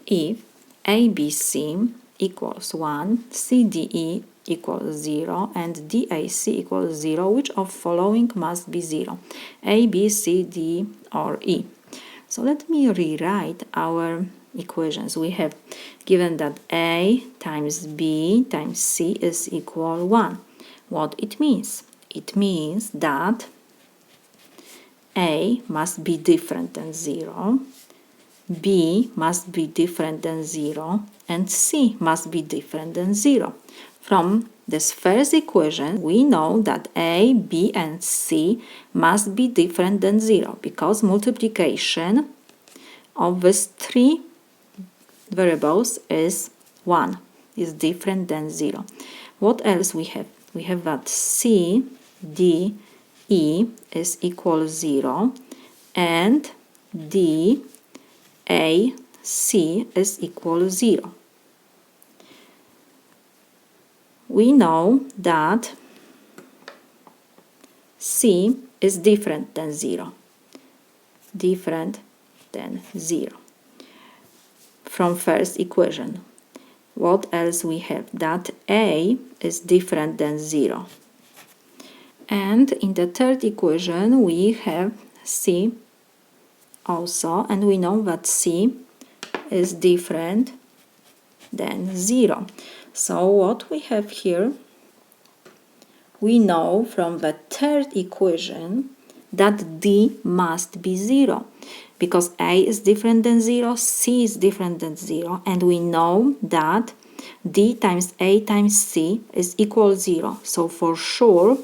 if ABC equals 1, CDE equals 0, and DAC equals 0, which of following must be 0? A, B, C, D, or E. So let me rewrite our equations. We have given that A times B times C is equal 1. What it means? It means that A must be different than 0, B must be different than 0, and C must be different than 0. From this first equation, we know that A, B, and C must be different than 0 because multiplication of these three variables is 1, is different than 0. What else we have? We have that C, D, E is equal 0, and D, A, C is equal 0. We know that C is different than 0. Different than 0. From first equation. What else we have? That A is different than 0. And in the third equation we have C also, and we know that C is different than 0. So what we have here, we know from the third equation that D must be 0 because A is different than 0, C is different than 0, and we know that D times A times C is equal 0. So for sure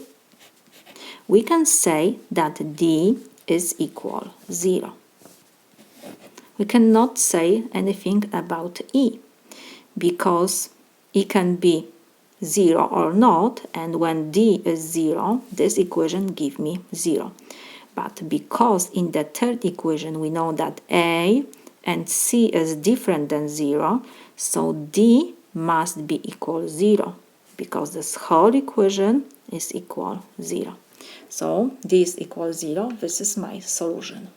we can say that D is equal 0. We cannot say anything about E because E can be 0 or not, and when D is 0, this equation gives me 0. But because in the third equation we know that A and C is different than 0, so D must be equal 0 because this whole equation is equal 0. So D is equal 0. This is my solution.